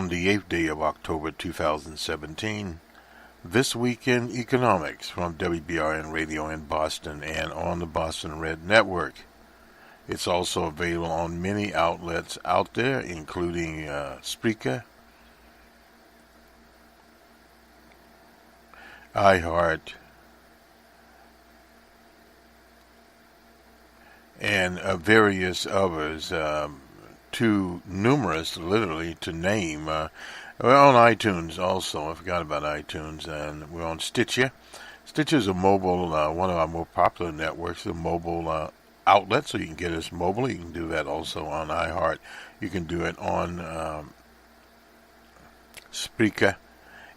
on the 8th day of October 2017. This Week in Economics from WBRN Radio in Boston and on the Bostonred Network. It's also available on many outlets out there, including Spreaker, iHeart, and various others, too numerous literally to name. We're on iTunes also. I forgot about iTunes. And we're on Stitcher. Stitcher's a mobile, one of our more popular networks, a mobile outlet, so you can get us mobile. You can do that also on iHeart. You can do it on Spreaker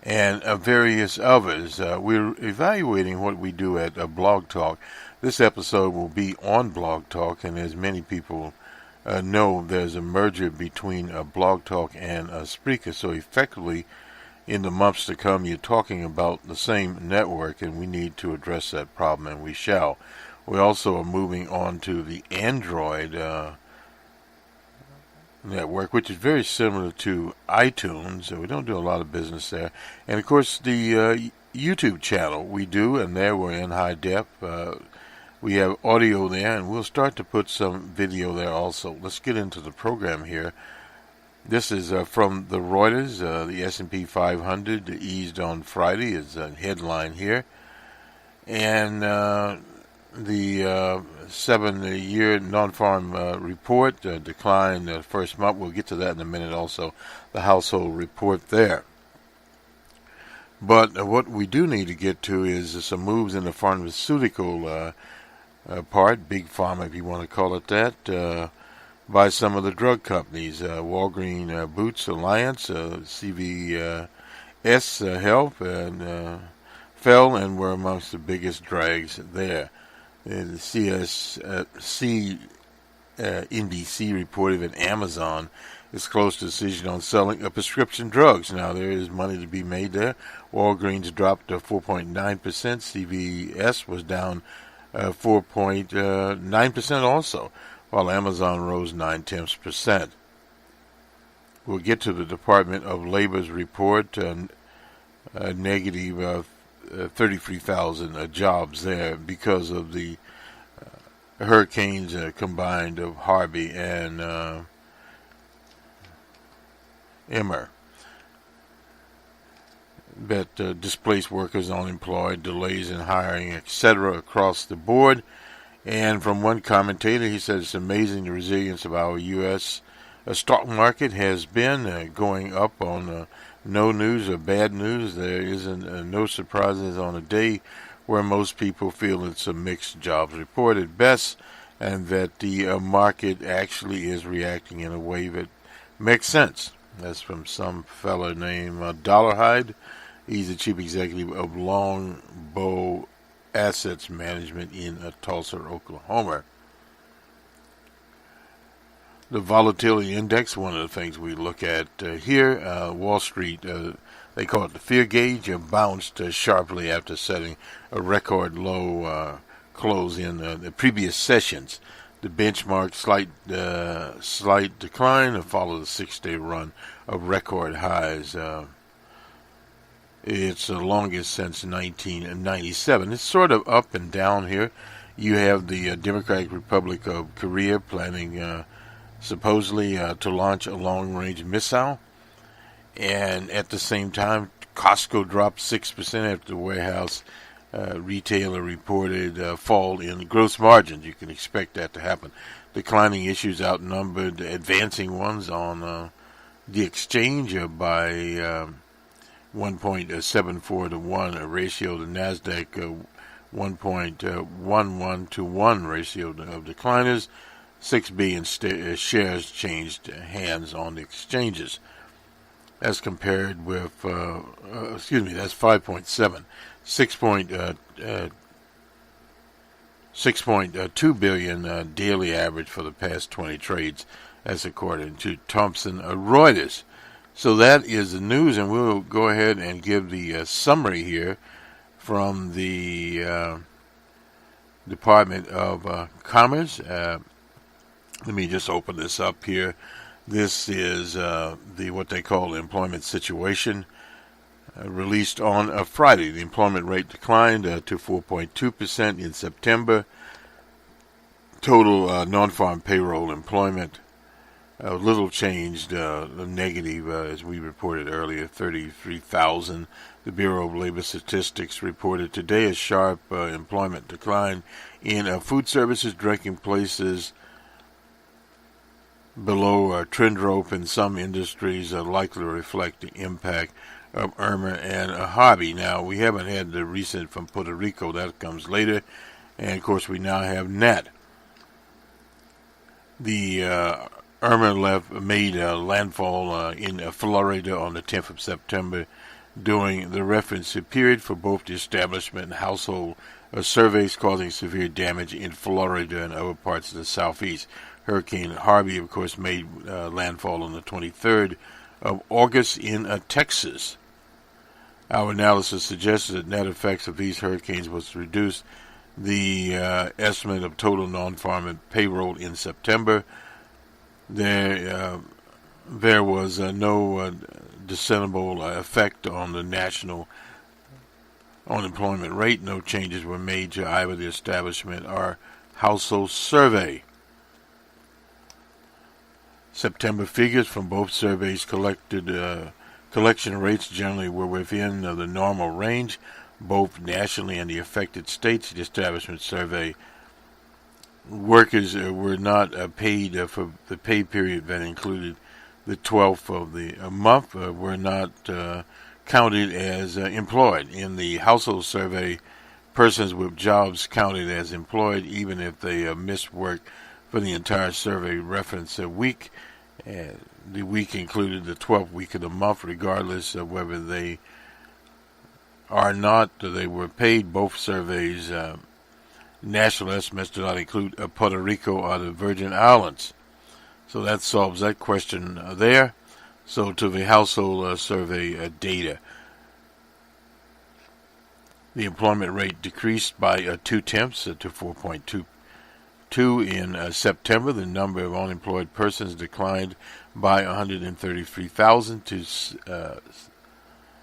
and various others. We're evaluating what we do at Blog Talk. This episode will be on Blog Talk, and as many people know, there's a merger between Blog Talk and Spreaker, so effectively in the months to come you're talking about the same network, and we need to address that problem, and we shall. We also are moving on to the Android network, which is very similar to iTunes. We don't do a lot of business there. And of course the YouTube channel we do, and there we're in high def. We have audio there, and we'll start to put some video there also. Let's get into the program here. This is from the Reuters. The S&P 500 eased on Friday is a headline here. And the 7-year non-farm report declined the first month. We'll get to that in a minute also. The household report there. But what we do need to get to is some moves in the pharmaceutical part, big pharma if you want to call it that, by some of the drug companies. Walgreens Boots Alliance, CVS Health, and fell and were amongst the biggest drags there. The NBC reported that Amazon is close to a decision on selling prescription drugs. Now, there is money to be made there. Walgreens dropped 4.9%. CVS was down 4.9% also, while Amazon rose 0.9%. We'll get to the Department of Labor's report, negative 33,000 jobs there because of the hurricanes combined of Harvey and Emmer. That displaced workers, unemployed, delays in hiring, etc. across the board. And from one commentator, he said it's amazing the resilience of our U.S. Stock market has been going up on no news or bad news. There isn't no surprises on a day where most people feel it's a mixed jobs report at best, and that the market actually is reacting in a way that makes sense. That's from some fella named Dollarhide. He's the chief executive of Longbow Assets Management in Tulsa, Oklahoma. The volatility index, one of the things we look at here, Wall Street, they call it the fear gauge, bounced sharply after setting a record low close in the previous sessions. The benchmark slight decline followed a 6-day run of record highs. It's the longest since 1997. It's sort of up and down here. You have the Democratic Republic of Korea planning supposedly to launch a long-range missile. And at the same time, Costco dropped 6% after the warehouse retailer reported fall in gross margins. You can expect that to happen. Declining issues outnumbered advancing ones on the exchange by 1.74 to 1 ratio. The NASDAQ 1.11 to 1 ratio of decliners. 6 billion shares changed hands on the exchanges. As compared with, that's 5.7. 6.2 billion daily average for the past 20 trades, as according to Thomson Reuters. So that is the news, and we'll go ahead and give the summary here from the Department of Commerce. Let me just open this up here. This is what they call employment situation. Released on a Friday, the employment rate declined to 4.2% in September. Total non-farm payroll employment little changed, negative, as we reported earlier, 33,000. The Bureau of Labor Statistics reported today a sharp employment decline in food services, drinking places, below trend rope in some industries, likely to reflect the impact of Irma and Harvey. Now, we haven't had the recent from Puerto Rico. That comes later. And, of course, we now have Nat. The Irma made landfall in Florida on the 10th of September during the reference period for both the establishment and household surveys, causing severe damage in Florida and other parts of the southeast. Hurricane Harvey, of course, made landfall on the 23rd of August in Texas. Our analysis suggests that net effects of these hurricanes was to reduce the estimate of total non-farm payroll in September. There was no discernible effect on the national unemployment rate. No changes were made to either the establishment or household survey. September figures from both surveys collection rates generally were within the normal range, both nationally and the affected states. The establishment survey workers were not paid for the pay period that included the 12th of the month, were not counted as employed. In the household survey, persons with jobs counted as employed even if they missed work for the entire survey reference week. The week included the 12th week of the month, regardless of whether they are not, they were paid. Both surveys, national estimates do not include Puerto Rico or the Virgin Islands. So that solves that question there. So to the household survey data. The employment rate decreased by 0.2 to 4.2 in September. The number of unemployed persons declined by 133,000 to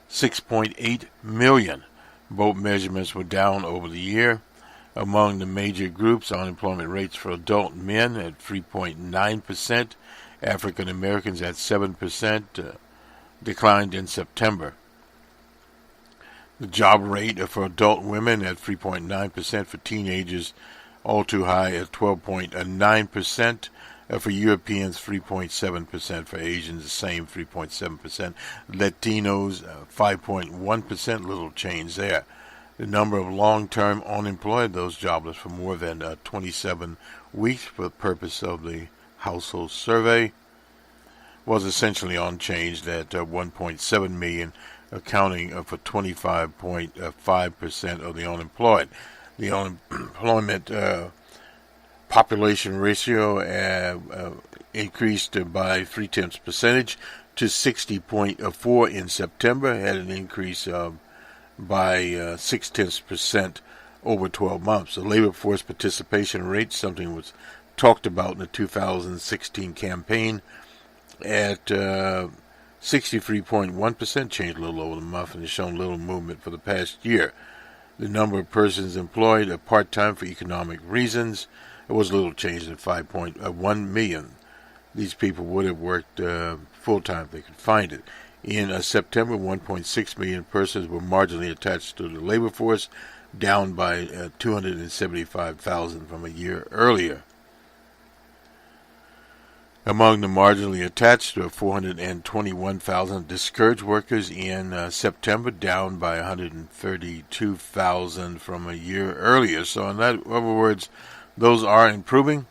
6.8 million. Both measurements were down over the year. Among the major groups, unemployment rates for adult men at 3.9%, African Americans at 7%, declined in September. The job rate for adult women at 3.9%, for teenagers all too high at 12.9%. For Europeans, 3.7%. For Asians, the same, 3.7%. Latinos, 5.1%. Little change there. The number of long-term unemployed, those jobless for more than 27 weeks for the purpose of the household survey, was essentially unchanged at 1.7 million, accounting for 25.5% of the unemployed. The unemployment population ratio increased by 0.3% to 60.4 in September, had an increase by 0.6% over 12 months. The labor force participation rate, something was talked about in the 2016 campaign, at 63.1%, changed a little over the month, and has shown little movement for the past year. The number of persons employed part-time for economic reasons, it was little changed at 5.1 million. These people would have worked full-time if they could find it. In September, 1.6 million persons were marginally attached to the labor force, down by 275,000 from a year earlier. Among the marginally attached, 421,000 discouraged workers in September, down by 132,000 from a year earlier. So in other words, those are improving.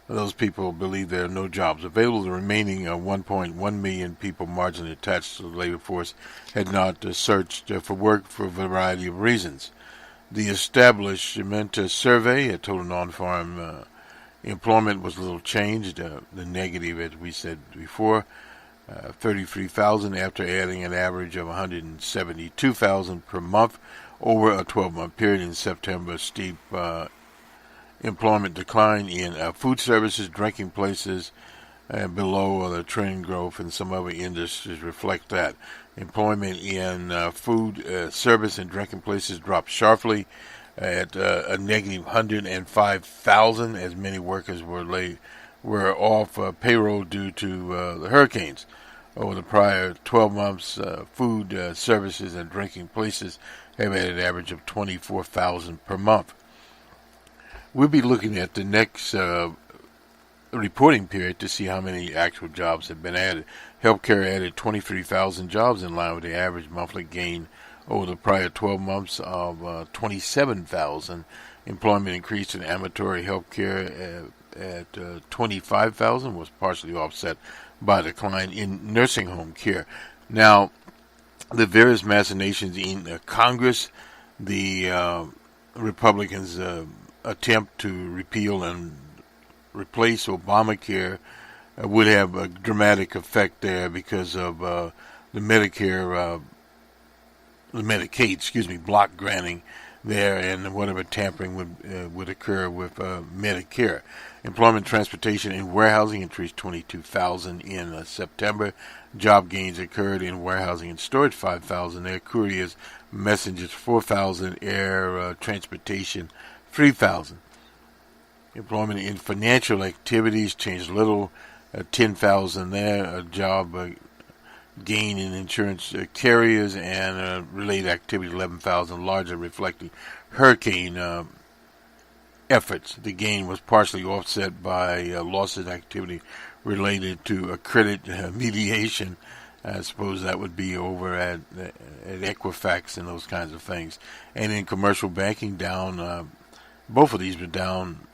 Those people believe there are no jobs available. The remaining 1.1 million people marginally attached to the labor force had not searched for work for a variety of reasons. The establishment survey, total non-farm employment, was a little changed. The negative, as we said before, 33,000 after adding an average of 172,000 per month over a 12-month period. In September, steep employment decline in food services, drinking places, below the trend growth, and some other industries reflect that. Employment in food, service, and drinking places dropped sharply at a negative 105,000, as many workers were off payroll due to the hurricanes. Over the prior 12 months, food, services, and drinking places have had an average of 24,000 per month. We'll be looking at the next reporting period to see how many actual jobs have been added. Healthcare added 23,000 jobs, in line with the average monthly gain over the prior 12 months of 27,000. Employment increased in ambulatory healthcare at 25,000, was partially offset by a decline in nursing home care. Now, the various machinations in Congress, the Republicans' attempt to repeal and replace Obamacare would have a dramatic effect there because of the Medicaid, block granting there, and whatever tampering would occur with Medicare. Employment, transportation, and warehousing increased 22,000 in September. Job gains occurred in warehousing and storage, 5,000 there. Couriers, messengers, 4,000. Air transportation, 3,000. Employment in financial activities changed little, 10,000 there. A job gain in insurance carriers and related activity, 11,000, largely reflecting hurricane efforts. The gain was partially offset by losses activity related to a credit mediation. I suppose that would be over at Equifax and those kinds of things. And in commercial banking, down, both of these were down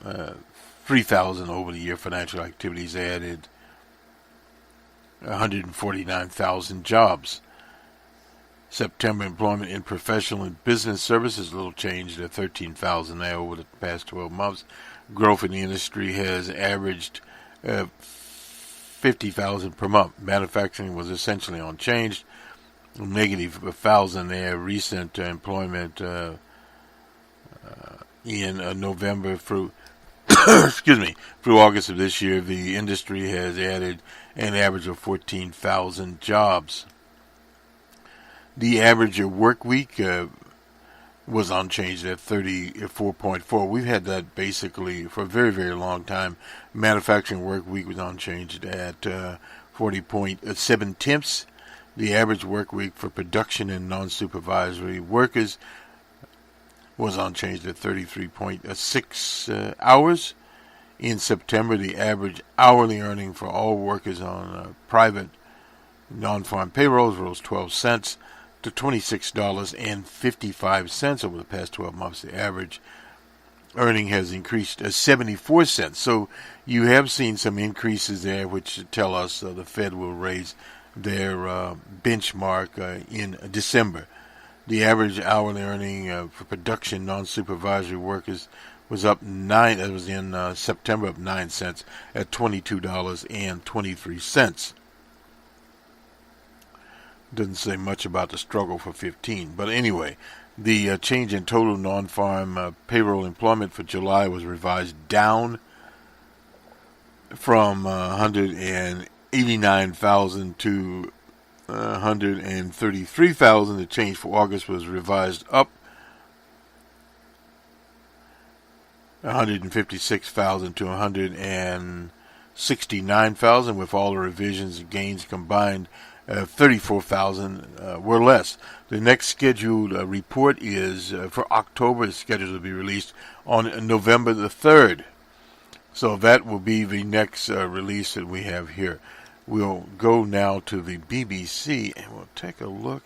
3,000 over the year. Financial activities added 149,000 jobs. September employment in professional and business services, a little changed at 13,000 there over the past 12 months. Growth in the industry has averaged 50,000 per month. Manufacturing was essentially unchanged, negative 1,000 there. Recent employment in November through through August of this year, the industry has added an average of 14,000 jobs. The average work week was unchanged at 34.4. We've had that basically for a very, very long time. Manufacturing work week was unchanged at 40.7 temps. The average work week for production and non-supervisory workers was unchanged at 33.6 hours. In September, the average hourly earning for all workers on private non-farm payrolls rose 12 cents to $26.55 over the past 12 months. The average earning has increased 74 cents. So you have seen some increases there, which tell us the Fed will raise their benchmark in December. The average hourly earning for production non-supervisory workers was up 9. It was in September, up 9 cents at $22.23. Doesn't say much about the struggle for 15, but anyway, the change in total non-farm payroll employment for July was revised down from 189,000 to 133,000. The change for August was revised up 156,000 to 169,000. With all the revisions and gains combined, 34,000 were less. The next scheduled report is for October. Is scheduled to be released on November the 3rd. So that will be the next release that we have here. We'll go now to the BBC and we'll take a look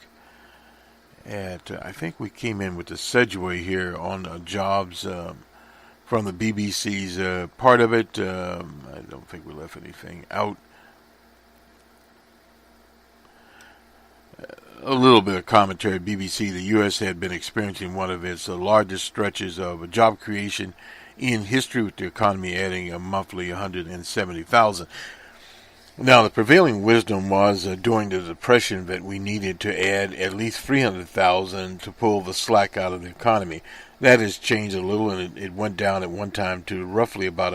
at, I think we came in with the segue here on jobs from the BBC's part of it. I don't think we left anything out. A little bit of commentary. BBC, the U.S. had been experiencing one of its largest stretches of job creation in history, with the economy adding a monthly 170,000. Now, the prevailing wisdom was during the Depression that we needed to add at least 300,000 to pull the slack out of the economy. That has changed a little, and it went down at one time to roughly about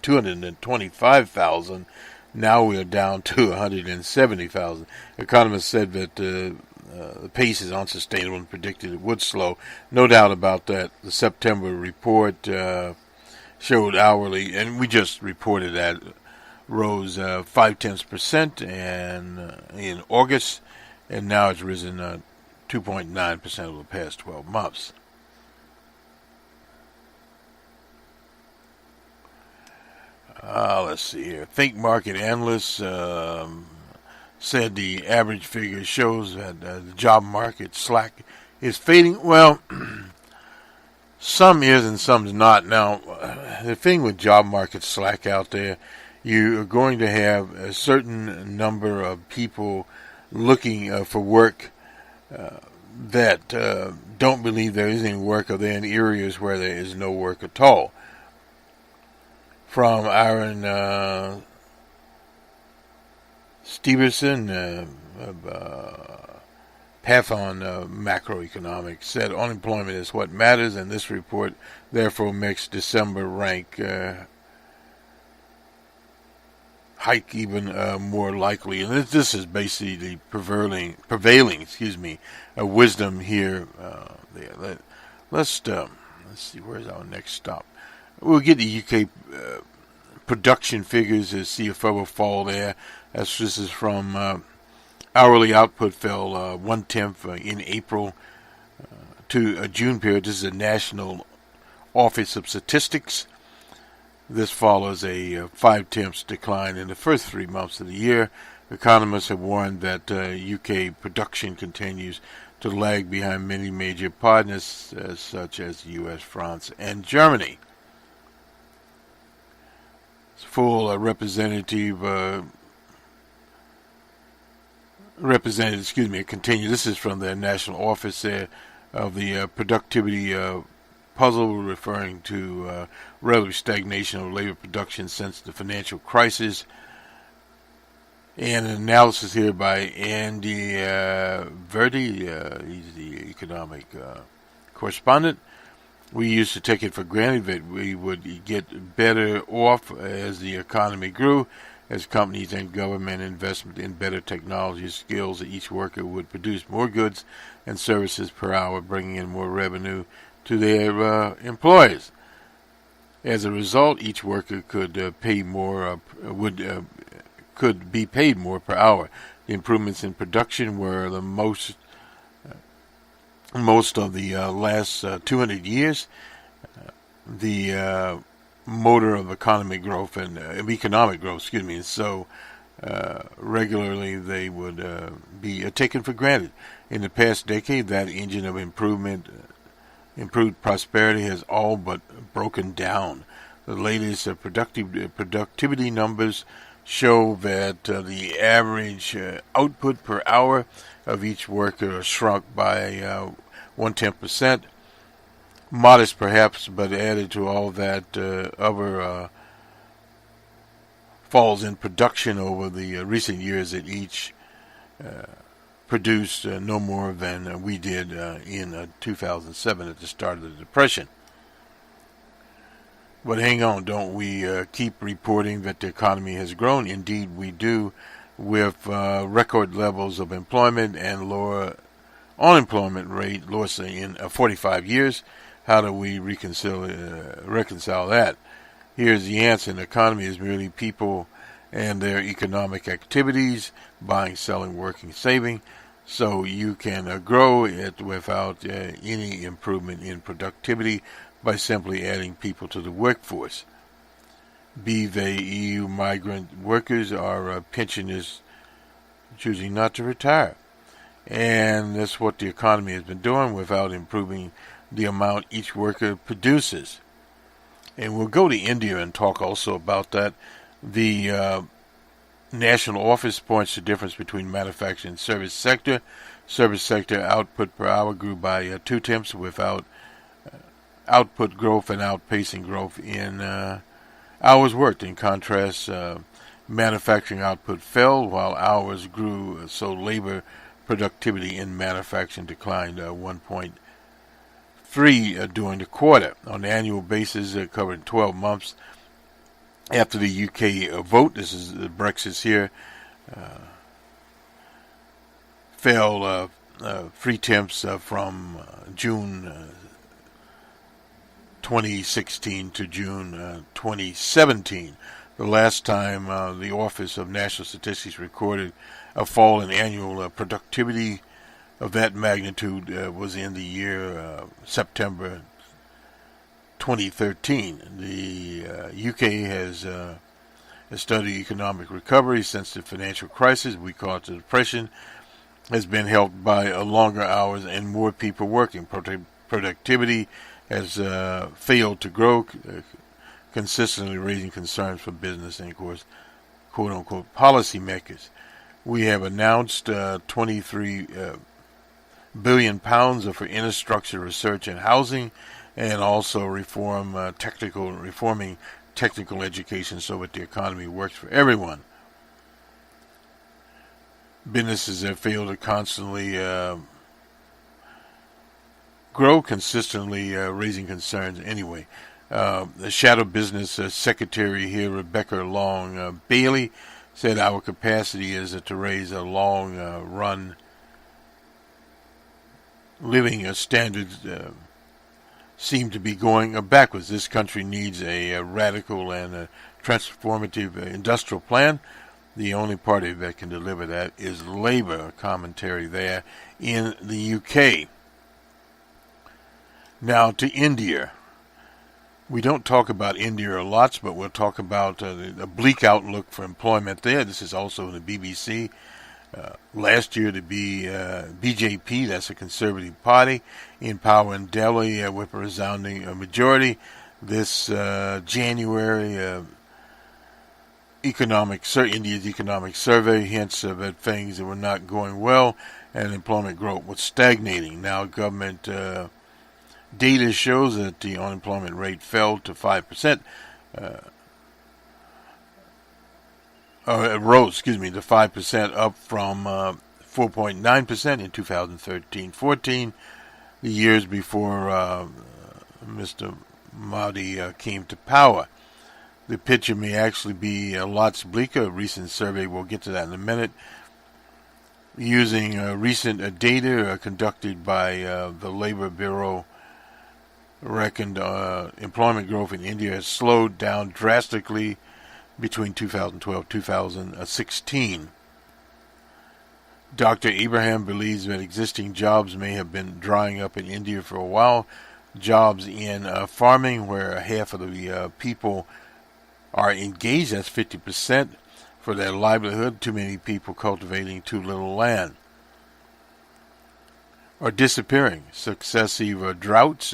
225,000. Now we are down to 170,000. Economists said that the pace is unsustainable and predicted it would slow. No doubt about that. The September report showed hourly, and we just reported that, rose 0.5% and in August, and now it's risen 2.9% over the past 12 months. Let's see here. Think market analysts said the average figure shows that the job market slack is fading. Well, some is and some's not. Now, the thing with job market slack out there, you are going to have a certain number of people looking for work that don't believe there is any work, or they're in areas where there is no work at all. From Aaron Stevenson of Pathon Macroeconomics said unemployment is what matters, and this report therefore makes December rank hike even more likely. And this is basically the prevailing wisdom here. Let's see, where's our next stop? We'll get the UK production figures to see a further fall there. This is from hourly output fell 1/10 in April to a June period. This is the National Office of Statistics. This follows a 0.5 decline in the first 3 months of the year. Economists have warned that UK production continues to lag behind many major partners such as the US, France, and Germany. Full representative continue. This is from the National Office there of the productivity puzzle, referring to relative stagnation of labor production since the financial crisis. And an analysis here by Andy Verdi, he's the economic correspondent. We used to take it for granted that we would get better off as the economy grew, as companies and government investment in better technology skills that each worker would produce more goods and services per hour, bringing in more revenue to their employers. As a result, each worker could could be paid more per hour. The improvements in production were the most of the last 200 years. The motor of economic growth and and so regularly they would be taken for granted. In the past decade, that engine of improved prosperity has all but broken down. The latest productivity numbers show that the average output per hour of each worker shrunk by 0.1%. Modest perhaps, but added to all that other falls in production over the recent years, that each produced no more than we did in 2007 at the start of the Depression. But hang on, don't we keep reporting that the economy has grown? Indeed we do, with record levels of employment and lower unemployment rate, lowest in 45 years. How do we reconcile that? Here's the answer. An economy is merely people and their economic activities, buying, selling, working, saving. So you can grow it without any improvement in productivity by simply adding people to the workforce. Be they EU migrant workers or pensioners choosing not to retire. And that's what the economy has been doing without improving the amount each worker produces. And we'll go to India and talk also about that. The National Office points to the difference between manufacturing and service sector. Service sector output per hour grew by 0.2 without output growth and outpacing growth in hours worked. In contrast, manufacturing output fell while hours grew, so labor productivity in manufacturing declined 1.3 during the quarter. On an annual basis, covering 12 months, after the UK vote, this is the Brexit here, fell 3/10 from June 2016 to June 2017. The last time the Office of National Statistics recorded a fall in annual productivity of that magnitude was in the year September 2013. The UK has studied economic recovery since the financial crisis. We call it the Depression. Has been helped by longer hours and more people working. Productivity has failed to grow, consistently raising concerns for business and, of course, quote-unquote policymakers. We have announced £23 billion for infrastructure, research, and housing, and also reforming technical education so that the economy works for everyone. Businesses have failed to constantly grow, consistently raising concerns anyway. The Shadow Business Secretary here, Rebecca Long Bailey, said our capacity is to raise a long-run living standards seem to be going backwards. This country needs a radical and transformative industrial plan. The only party that can deliver that is Labour. A commentary there in the UK. Now to India. We don't talk about India a lot, but we'll talk about the bleak outlook for employment there. This is also in the BBC. Last year, the BJP, that's a conservative party, in power in Delhi with a resounding majority. This January, India's economic survey hints that things were not going well and employment growth was stagnating. Now, government data shows that the unemployment rate fell to 5%. It rose, to 5%, up from 4.9% in 2013-14, the years before Mr. Modi came to power. The picture may actually be lots bleaker. A recent survey, we'll get to that in a minute, using recent data conducted by the Labor Bureau, reckoned employment growth in India has slowed down drastically between 2012 and 2016. Dr. Abraham believes that existing jobs may have been drying up in India for a while. Jobs in farming, where half of the people are engaged, that's 50% for their livelihood. Too many people cultivating too little land are disappearing. Successive droughts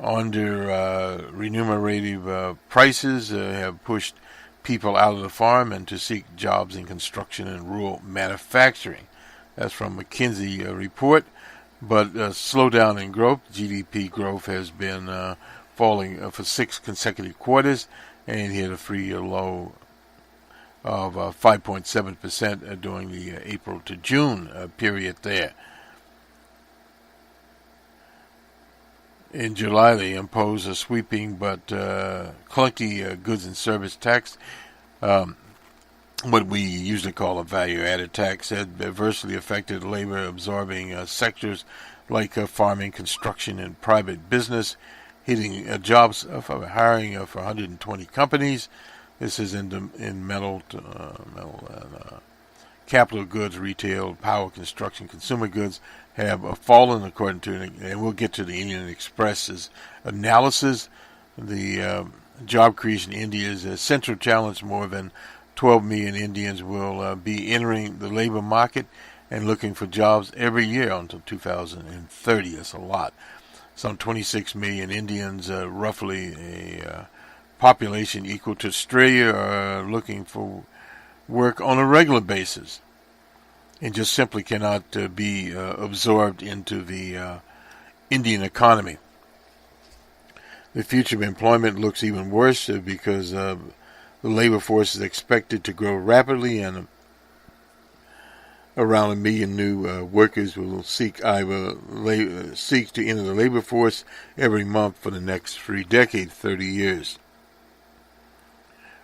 under remunerative prices have pushed people out of the farm and to seek jobs in construction and rural manufacturing. That's from McKinsey report. But slowdown in growth. GDP growth has been falling for 6 consecutive quarters and hit a 3-year low of 5.7% during the April to June period there. In July, they imposed a sweeping but clunky goods and service tax, what we usually call a value-added tax, that adversely affected labor-absorbing sectors like farming, construction, and private business, hitting jobs for hiring for 120 companies. This is in metal, capital goods, retail, power, construction, consumer goods have fallen, according to, and we'll get to the Indian Express's analysis. The job creation in India is a central challenge. More than 12 million Indians will be entering the labor market and looking for jobs every year until 2030. That's a lot. Some 26 million Indians, roughly a population equal to Australia, are looking for work on a regular basis and just simply cannot be absorbed into the Indian economy. The future of employment looks even worse because the labor force is expected to grow rapidly, and around 1 million new workers will seek to enter the labor force every month for the next 3 decades, 30 years.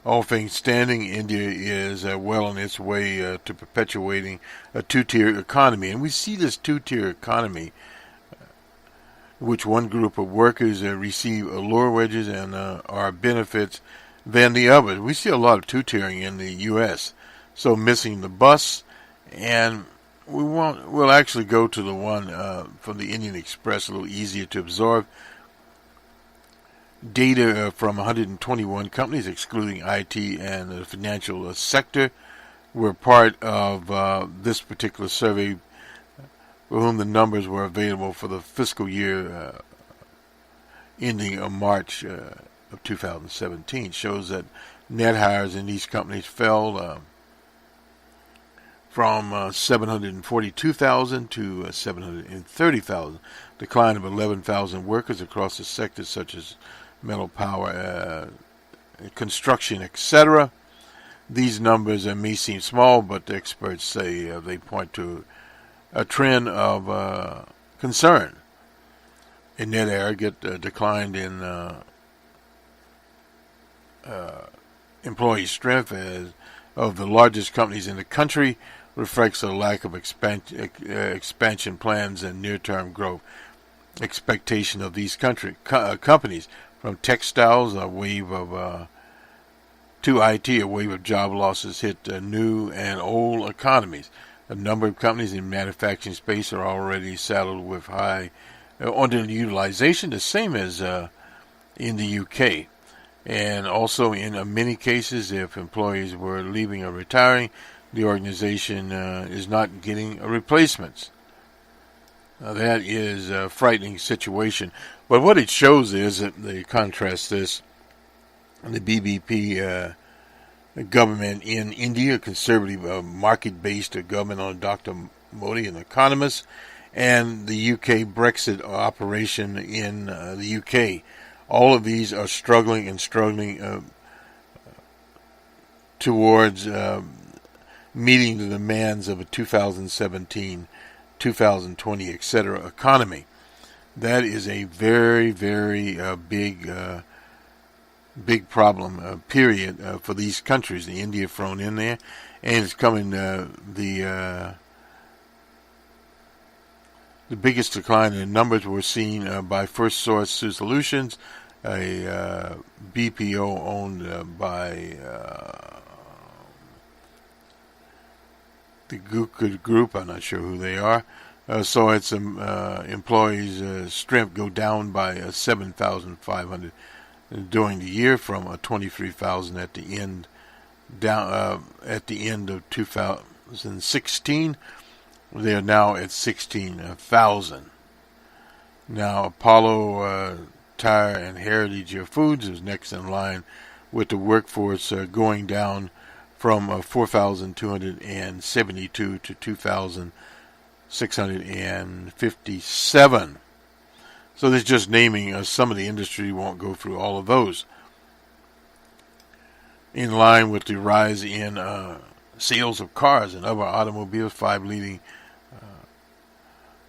All things standing, India is well on its way to perpetuating a two-tier economy. And we see this two-tier economy, which one group of workers receive lower wages and are benefits than the others. We see a lot of two-tiering in the U.S., so missing the bus, and we'll actually go to the one from the Indian Express, a little easier to absorb. Data from 121 companies, excluding IT and the financial sector, were part of this particular survey, for whom the numbers were available for the fiscal year ending March of 2017. Shows that net hires in these companies fell from 742,000 to 730,000, decline of 11,000 workers across the sectors such as metal, power, construction, etc. These numbers may seem small, but the experts say they point to a trend of concern. In net aggregate, declined in employee strength of the largest companies in the country reflects a lack of expansion plans and near-term growth expectation of these companies. From textiles, a wave of to IT, a wave of job losses hit new and old economies. A number of companies in manufacturing space are already saddled with high underutilization, the same as in the UK. And also in many cases, if employees were leaving or retiring, the organization is not getting replacements. That is a frightening situation. But what it shows is that they contrast this, the BBP government in India, a conservative market-based government on Dr. Modi, an economist, and the UK Brexit operation in the UK. All of these are struggling towards meeting the demands of a 2017, 2020, etc. economy. That is a very, very big problem, period, for these countries. The India thrown in there, and it's coming the biggest decline in numbers were seen by First Source Solutions, a BPO owned by the Google Group. I'm not sure who they are. So its employees' strength go down by 7,500 during the year, from 23,000 at the end of 2016. They are now at 16,000. Now, Apollo Tire and Heritage Foods is next in line, with the workforce going down from 4,272 to 2,657. So this is just naming some of the industry. Won't go through all of those. In line with the rise in sales of cars and other automobiles, 5 leading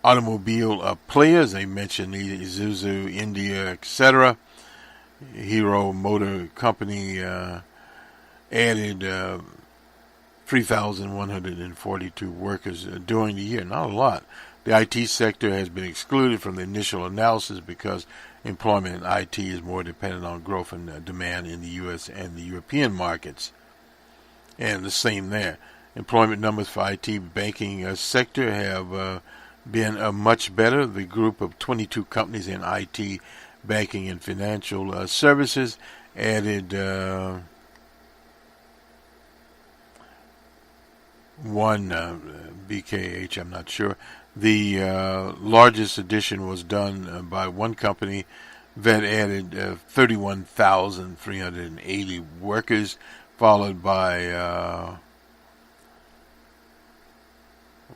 automobile players, they mentioned Isuzu, India, etc. Hero Motor Company added 3,142 workers during the year. Not a lot. The IT sector has been excluded from the initial analysis because employment in IT is more dependent on growth and demand in the U.S. and the European markets. And the same there. Employment numbers for IT banking sector have been much better. The group of 22 companies in IT, banking, and financial services added one BKH, I'm not sure. The largest addition was done by one company that added 31,380 workers, followed by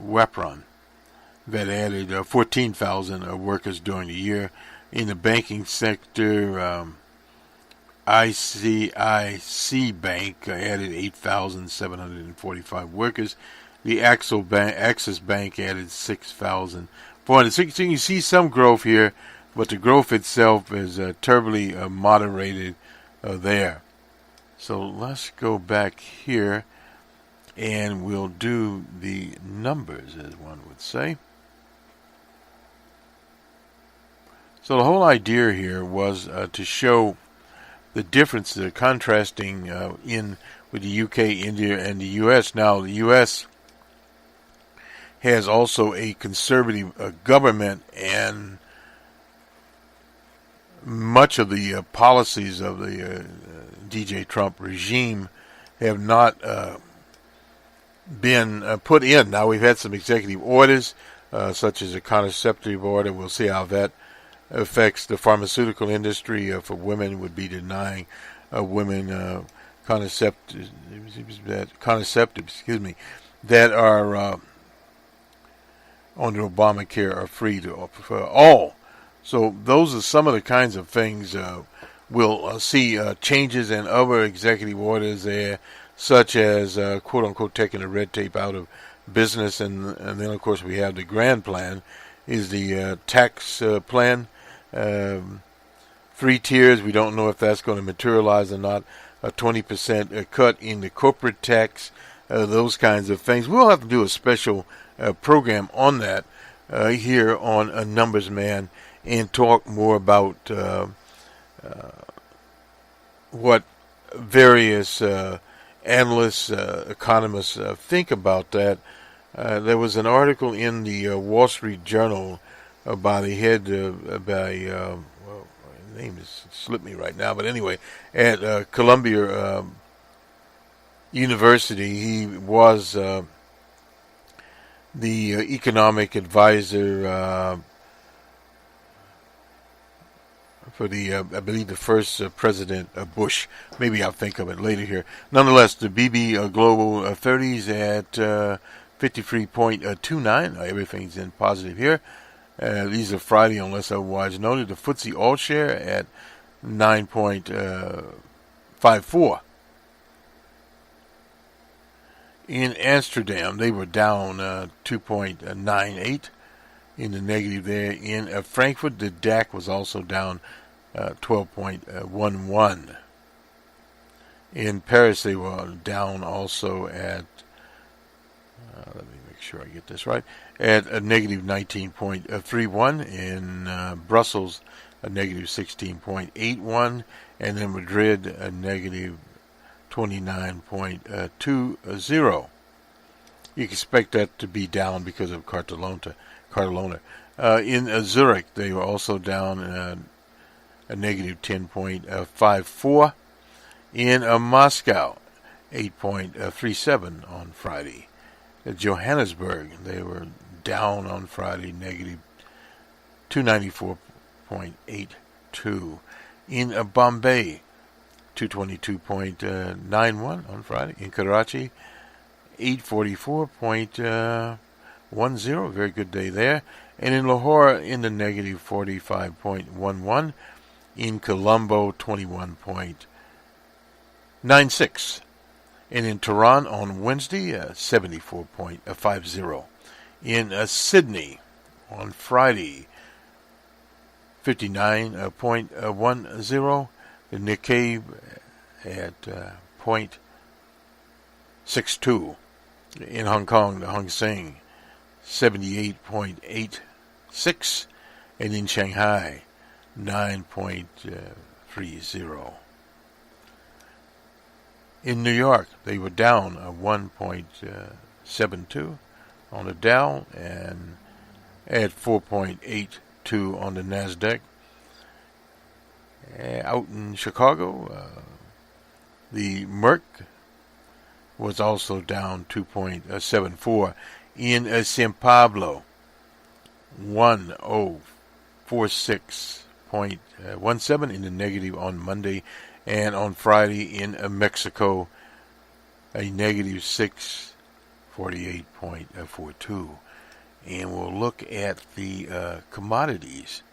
Wipron, that added 14,000 workers during the year. In the banking sector, ICIC Bank added 8,745 workers. The Axis Bank added 6,400. So you see some growth here, but the growth itself is terribly moderated there. So let's go back here and we'll do the numbers, as one would say. So the whole idea here was to show the difference, the contrasting in with the UK, India, and the US. Now, the US has also a conservative government, and much of the policies of the DJ Trump regime have not been put in. Now, we've had some executive orders, such as a contraceptive order. We'll see how that affects the pharmaceutical industry. For women, would be denying women contraceptives, that are under Obamacare are free for all. So those are some of the kinds of things we'll see changes in other executive orders there, such as quote-unquote taking the red tape out of business. And then, of course, we have the grand plan, is the tax plan. 3 tiers. We don't know if that's going to materialize or not. A 20% cut in the corporate tax, those kinds of things. We'll have to do a special program on that here on A Numbers Man, and talk more about what various analysts, economists think about that. There was an article in the Wall Street Journal by the head, well, his name is slipped me right now, but anyway, at Columbia University. He was the economic advisor for the, I believe, the first President Bush. Maybe I'll think of it later here. Nonetheless, the BB Global 30s at 53.29. Everything's in positive here. These are Friday, unless otherwise noted. The FTSE All Share at 9.54. In Amsterdam, they were down 2.98 in the negative there. In Frankfurt, the DAC was also down 12.11. In Paris, they were down also at, let me make sure I get this right, at a negative 19.31. In Brussels, a negative 16.81. And in Madrid, a negative 29.20. You expect that to be down because of Barcelona. In Zurich, they were also down a negative 10.54. In Moscow, 8.37 on Friday. At Johannesburg, they were down on Friday, negative 294.82. In Bombay, 222.91 on Friday. In Karachi, 844.10. Very good day there. And in Lahore, in the negative 45.11. In Colombo, 21.96. And in Tehran on Wednesday, 74.50. In Sydney on Friday, 59.10. The Nikkei at 0.62. In Hong Kong, the Hang Seng, 78.86. And in Shanghai, 9.30. In New York, they were down 1.72 on the Dow and at 4.82 on the NASDAQ. Out in Chicago, the Merck was also down 2.74. In San Pablo, 1046.17 in the negative on Monday. And on Friday in Mexico, a negative 648.42. And we'll look at the commodities.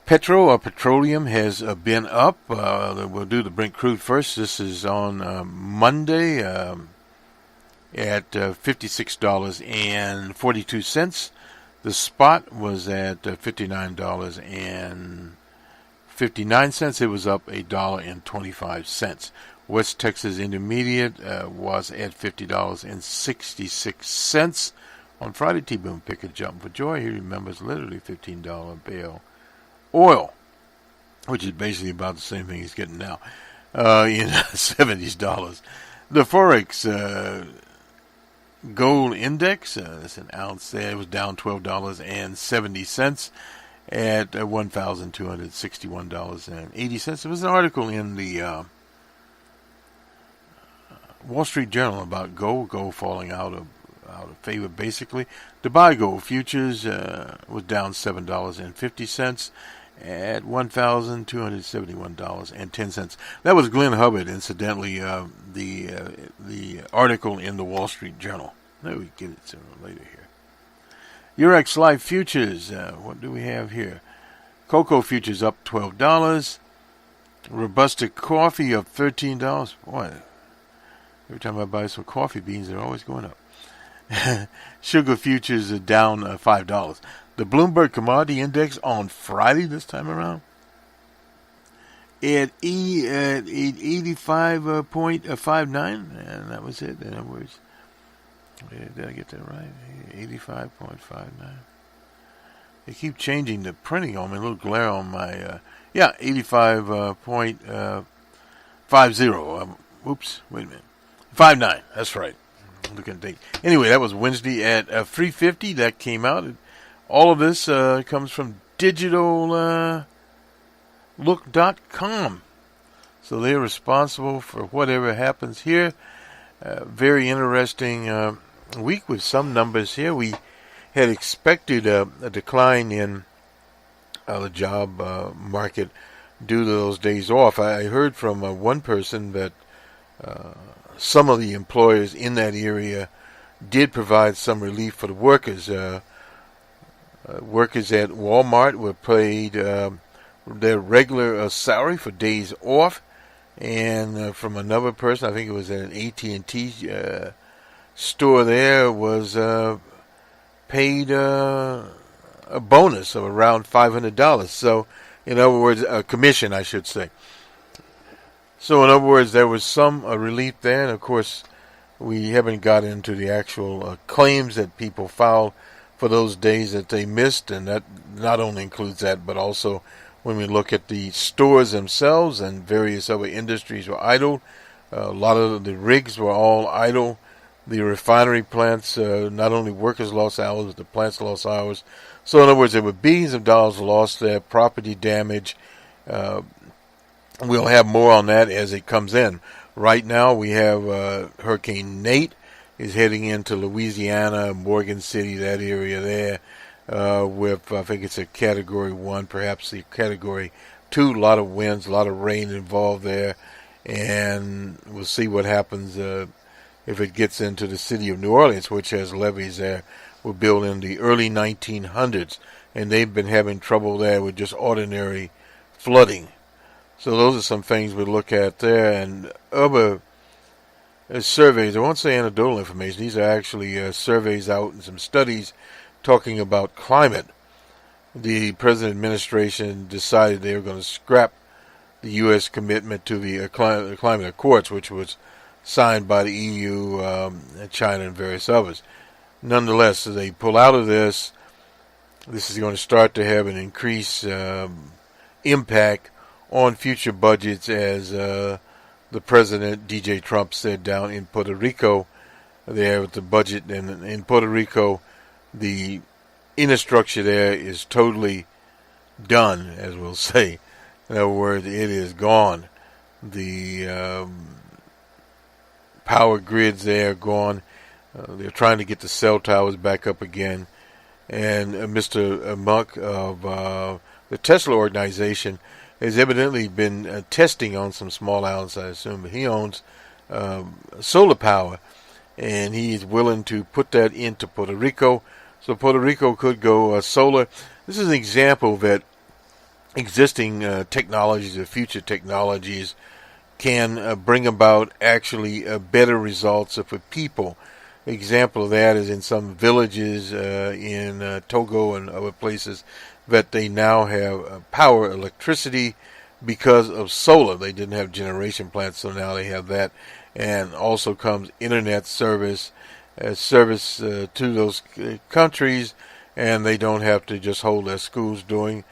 Petroleum has been up. We'll do the Brent crude first. This is on Monday at $56.42. The spot was at $59.50. 59 cents. It was up $1.25. West Texas Intermediate was at $50.66. On Friday, T-Boone picked a jump for joy. He remembers literally $15 barrel oil, which is basically about the same thing he's getting now, in $70. The Forex gold index, that's an ounce there, it was down $12.70 at $1,261.80. There was an article in the Wall Street Journal about gold falling out of favor, basically. The buy gold futures was down $7.50 at $1,271.10. That was Glenn Hubbard, incidentally, the article in the Wall Street Journal. Let me get it later here. Eurex Life futures, what do we have here? Cocoa futures up $12. Robusta coffee up $13. Boy, every time I buy some coffee beans, they're always going up. Sugar futures are down $5. The Bloomberg Commodity Index on Friday this time around at 85.59, and that was it. In other words, did I get that right? 85.59. They keep changing the printing on me. A little glare on my 85.50. Oops, wait a minute. 59. That's right. Looking at the date. Anyway, that was Wednesday at 3:50. That came out. All of this comes from digitallook.com. So they're responsible for whatever happens here. Very interesting week with some numbers here. We had expected a decline in the job market due to those days off. I heard from one person that some of the employers in that area did provide some relief for the workers. Workers at Walmart were paid their regular salary for days off, and from another person, I think it was at an AT&T store there, was paid a bonus of around $500. So, in other words, a commission, I should say. So, in other words, there was some relief there, and of course, we haven't got into the actual claims that people filed for those days that they missed, and that not only includes that, but also when we look at the stores themselves and various other industries were idle. A lot of the rigs were all idle. The refinery plants, not only workers lost hours, but the plants lost hours. So, in other words, there were billions of dollars lost there, property damage. We'll have more on that as it comes in. Right now, we have Hurricane Nate is heading into Louisiana, Morgan City, that area there, with, I think it's a Category 1, perhaps a Category 2. A lot of winds, a lot of rain involved there, and we'll see what happens if it gets into the city of New Orleans, which has levees there, were built in the early 1900s, and they've been having trouble there with just ordinary flooding. So those are some things we look at there, and other surveys. I won't say anecdotal information. These are actually surveys out and some studies talking about climate. The President administration decided they were going to scrap the U.S. commitment to the climate accords, which was signed by the EU, China, and various others. Nonetheless, as they pull out of this, this is going to start to have an increased impact on future budgets, as the President, DJ Trump, said down in Puerto Rico there with the budget. And in Puerto Rico, the infrastructure there is totally done, as we'll say. In other words, it is gone. The power grids there are gone. They're trying to get the cell towers back up again. And Mr. Musk of the Tesla organization has evidently been testing on some small islands, I assume. But he owns solar power, and he's willing to put that into Puerto Rico. So Puerto Rico could go solar. This is an example that existing technologies or future technologies can bring about actually better results for people. Example of that is in some villages in Togo and other places that they now have power, electricity because of solar. They didn't have generation plants, so now they have that. And also comes internet service to those countries, and they don't have to just hold their schools during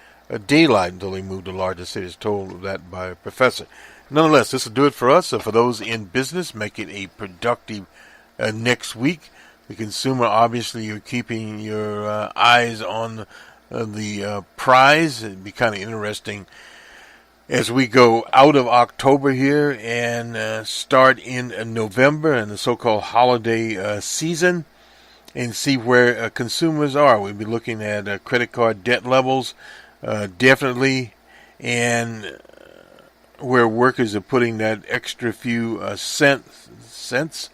daylight until they move to larger cities. Told that by a professor. Nonetheless, this will do it for us. So for those in business, make it a productive next week. The consumer, obviously, you're keeping your eyes on the prize. It'd be kind of interesting as we go out of October here and start in November and the so-called holiday season, and see where consumers are. We'll be looking at credit card debt levels, definitely, and where workers are putting that extra few cents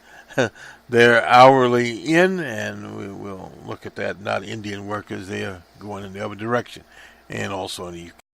they're hourly in, and we will look at that. Not Indian workers, they are going in the other direction, and also in the UK.